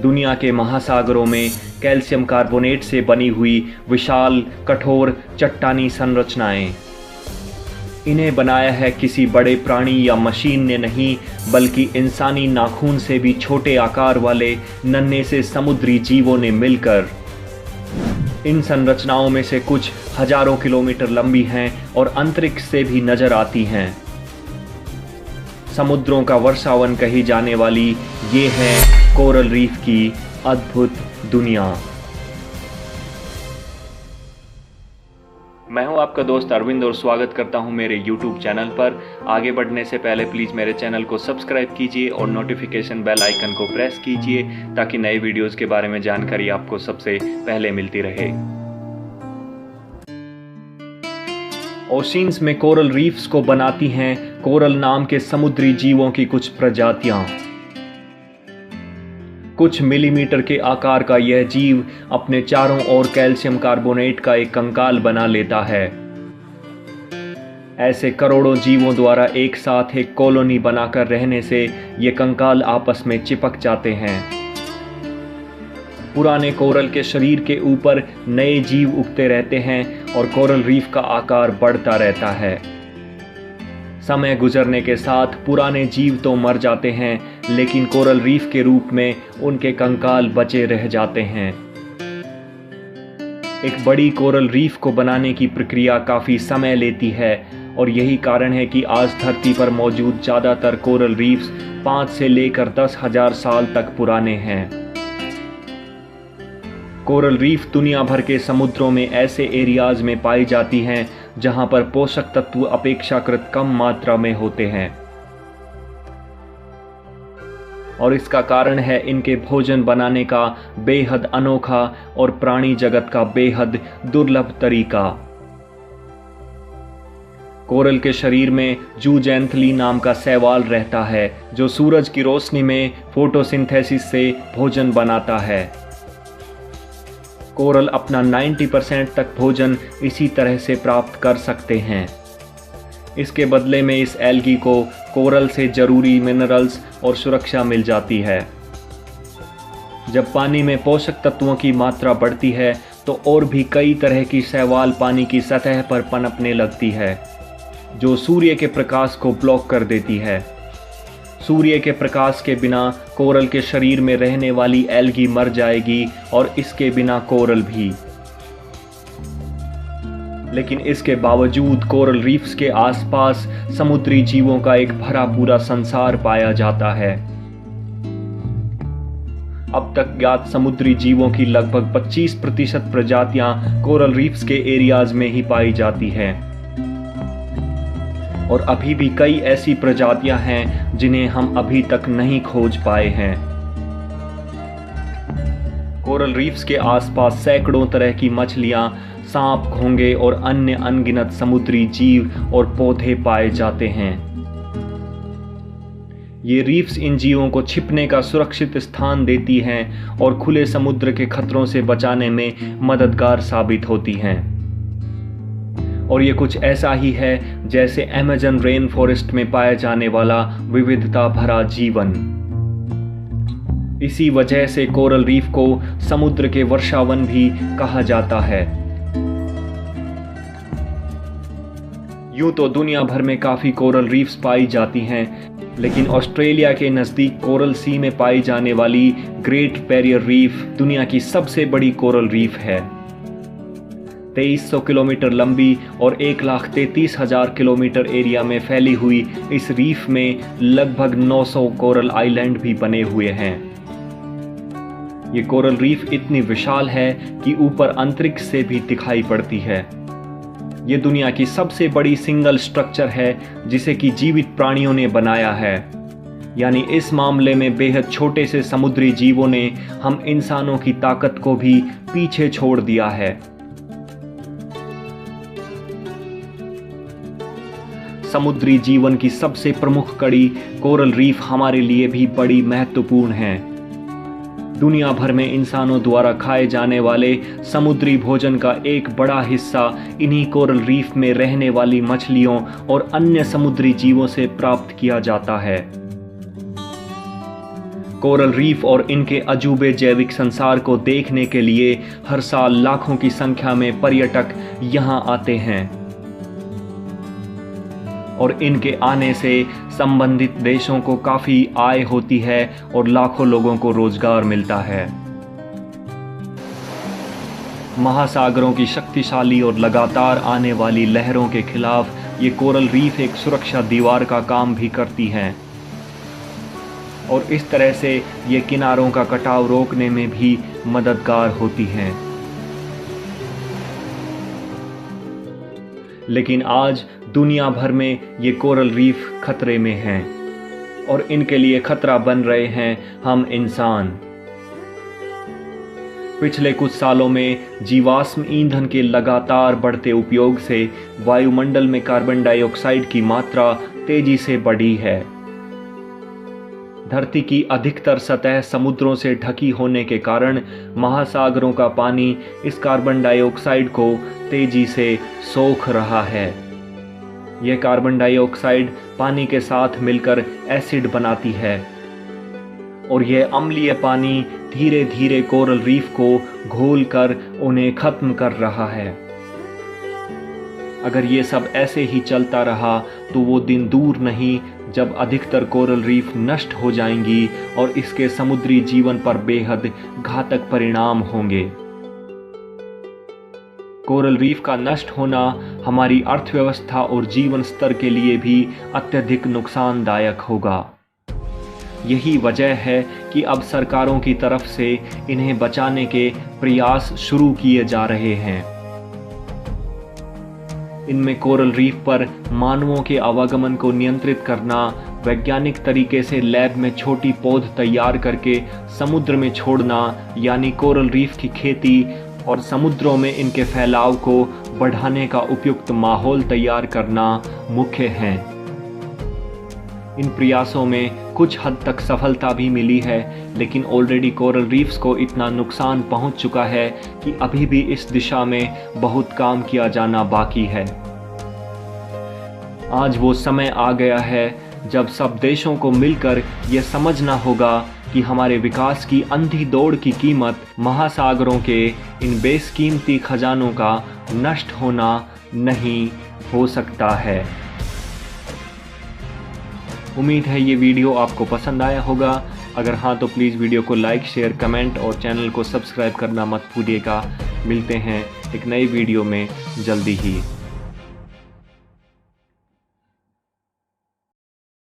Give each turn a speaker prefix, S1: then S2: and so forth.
S1: दुनिया के महासागरों में कैल्शियम कार्बोनेट से बनी हुई विशाल कठोर चट्टानी संरचनाएं। इन्हें बनाया है किसी बड़े प्राणी या मशीन ने नहीं, बल्कि इंसानी नाखून से भी छोटे आकार वाले नन्हे से समुद्री जीवों ने मिलकर। इन संरचनाओं में से कुछ हजारों किलोमीटर लंबी हैं और अंतरिक्ष से भी नजर आती हैं। समुद्रों का वर्षावन कही जाने वाली ये है कोरल रीफ की अद्भुत दुनिया। मैं हूं आपका दोस्त अरविंद और स्वागत करता हूं मेरे YouTube चैनल पर। आगे बढ़ने से पहले प्लीज़ मेरे चैनल को सब्सक्राइब कीजिए और नोटिफिकेशन बेल आइकन को प्रेस कीजिए ताकि नए वीडियोस के बारे में जानकारी आपको सबसे पहले मिलती रहे। ओशियंस में कोरल रीफ्स को बनाती हैं कोरल नाम के समुद्री जीवों की कुछ प्रजातियां। कुछ मिलीमीटर के आकार का यह जीव अपने चारों ओर कैल्शियम कार्बोनेट का एक कंकाल बना लेता है। ऐसे करोड़ों जीवों द्वारा एक साथ एक कॉलोनी बनाकर रहने से ये कंकाल आपस में चिपक जाते हैं। पुराने कोरल के शरीर के ऊपर नए जीव उगते रहते हैं और कोरल रीफ का आकार बढ़ता रहता है। समय गुजरने के साथ पुराने जीव तो मर जाते हैं, लेकिन कोरल रीफ के रूप में उनके कंकाल बचे रह जाते हैं। एक बड़ी कोरल रीफ को बनाने की प्रक्रिया काफ़ी समय लेती है और यही कारण है कि आज धरती पर मौजूद ज़्यादातर कोरल रीफ्स 5 से लेकर 10,000 साल तक पुराने हैं। कोरल रीफ दुनिया भर के समुद्रों में ऐसे एरियाज में पाई जाती हैं जहां पर पोषक तत्व अपेक्षाकृत कम मात्रा में होते हैं और इसका कारण है इनके भोजन बनाने का बेहद अनोखा और प्राणी जगत का बेहद दुर्लभ तरीका। कोरल के शरीर में जूजेंथली नाम का शैवाल रहता है जो सूरज की रोशनी में फोटोसिंथेसिस से भोजन बनाता है। कोरल अपना 90% तक भोजन इसी तरह से प्राप्त कर सकते हैं। इसके बदले में इस एल्गी को कोरल से जरूरी मिनरल्स और सुरक्षा मिल जाती है। जब पानी में पोषक तत्वों की मात्रा बढ़ती है तो और भी कई तरह की शैवाल पानी की सतह पर पनपने लगती है, जो सूर्य के प्रकाश को ब्लॉक कर देती है। सूर्य के प्रकाश के बिना कोरल के शरीर में रहने वाली एल्गी मर जाएगी और इसके बिना कोरल भी। लेकिन इसके बावजूद कोरल रीफ्स के आसपास समुद्री जीवों का एक भरा पूरा संसार पाया जाता है। अब तक ज्ञात समुद्री जीवों की लगभग 25% प्रजातियां कोरल रीफ्स के एरियाज में ही पाई जाती हैं और अभी भी कई ऐसी प्रजातियां हैं जिन्हें हम अभी तक नहीं खोज पाए हैं। कोरल रीफ्स के आसपास सैकड़ों तरह की मछलियां, सांप, घोंगे और अन्य अनगिनत समुद्री जीव और पौधे पाए जाते हैं। ये रीफ्स इन जीवों को छिपने का सुरक्षित स्थान देती हैं और खुले समुद्र के खतरों से बचाने में मददगार साबित होती हैं। और ये कुछ ऐसा ही है जैसे अमेज़न रेन फॉरेस्ट में पाया जाने वाला विविधता भरा जीवन। इसी वजह से कोरल रीफ को समुद्र के वर्षावन भी कहा जाता है। यूं तो दुनिया भर में काफी कोरल रीफ्स पाई जाती हैं, लेकिन ऑस्ट्रेलिया के नजदीक कोरल सी में पाई जाने वाली ग्रेट बैरियर रीफ दुनिया की सबसे बड़ी कोरल रीफ है। 2300 किलोमीटर लंबी और 1,33,000 किलोमीटर एरिया में फैली हुई इस रीफ में लगभग 900 कोरल आइलैंड भी बने हुए हैं। ये कोरल रीफ इतनी विशाल है कि ऊपर अंतरिक्ष से भी दिखाई पड़ती है। ये दुनिया की सबसे बड़ी सिंगल स्ट्रक्चर है जिसे कि जीवित प्राणियों ने बनाया है। यानी इस मामले में बेहद छोटे से समुद्री जीवों ने हम इंसानों की ताकत को भी पीछे छोड़ दिया है। समुद्री जीवन की सबसे प्रमुख कड़ी कोरल रीफ हमारे लिए भी बड़ी महत्वपूर्ण है। दुनिया भर में इंसानों द्वारा खाए जाने वाले समुद्री भोजन का एक बड़ा हिस्सा इन्हीं कोरल रीफ में रहने वाली मछलियों और अन्य समुद्री जीवों से प्राप्त किया जाता है। कोरल रीफ और इनके अजूबे जैविक संसार को देखने के लिए हर साल लाखों की संख्या में पर्यटक यहाँ आते हैं और इनके आने से संबंधित देशों को काफ़ी आय होती है और लाखों लोगों को रोजगार मिलता है। महासागरों की शक्तिशाली और लगातार आने वाली लहरों के खिलाफ ये कोरल रीफ एक सुरक्षा दीवार का काम भी करती हैं और इस तरह से ये किनारों का कटाव रोकने में भी मददगार होती हैं। लेकिन आज दुनिया भर में ये कोरल रीफ खतरे में हैं और इनके लिए खतरा बन रहे हैं हम इंसान। पिछले कुछ सालों में जीवाश्म ईंधन के लगातार बढ़ते उपयोग से वायुमंडल में कार्बन डाइऑक्साइड की मात्रा तेजी से बढ़ी है। धरती की अधिकतर सतह समुद्रों से ढकी होने के कारण महासागरों का पानी इस कार्बन डाइऑक्साइड को तेजी से सोख रहा है। यह कार्बन डाइऑक्साइड पानी के साथ मिलकर एसिड बनाती है और यह अम्लीय पानी धीरे धीरे कोरल रीफ को घोलकर उन्हें खत्म कर रहा है। अगर ये सब ऐसे ही चलता रहा तो वो दिन दूर नहीं जब अधिकतर कोरल रीफ नष्ट हो जाएंगी और इसके समुद्री जीवन पर बेहद घातक परिणाम होंगे। कोरल रीफ का नष्ट होना हमारी अर्थव्यवस्था और जीवन स्तर के लिए भी अत्यधिक नुकसानदायक होगा। यही वजह है कि अब सरकारों की तरफ से इन्हें बचाने के प्रयास शुरू किए जा रहे हैं। इनमें कोरल रीफ पर मानवों के आवागमन को नियंत्रित करना, वैज्ञानिक तरीके से लैब में छोटी पौध तैयार करके समुद्र में छोड़ना यानी कोरल रीफ की खेती और समुद्रों में इनके फैलाव को बढ़ाने का उपयुक्त माहौल तैयार करना मुख्य हैं। इन प्रयासों में कुछ हद तक सफलता भी मिली है, लेकिन ऑलरेडी कोरल रीफ्स को इतना नुकसान पहुंच चुका है कि अभी भी इस दिशा में बहुत काम किया जाना बाकी है। आज वो समय आ गया है जब सब देशों को मिलकर यह समझना होगा कि हमारे विकास की अंधी दौड़ की कीमत महासागरों के इन बेशकीमती खजानों का नष्ट होना नहीं हो सकता है। उम्मीद है ये वीडियो आपको पसंद आया होगा। अगर हाँ तो प्लीज़ वीडियो को लाइक, शेयर, कमेंट और चैनल को सब्सक्राइब करना मत भूलिएगा। मिलते हैं एक नई वीडियो में जल्दी ही।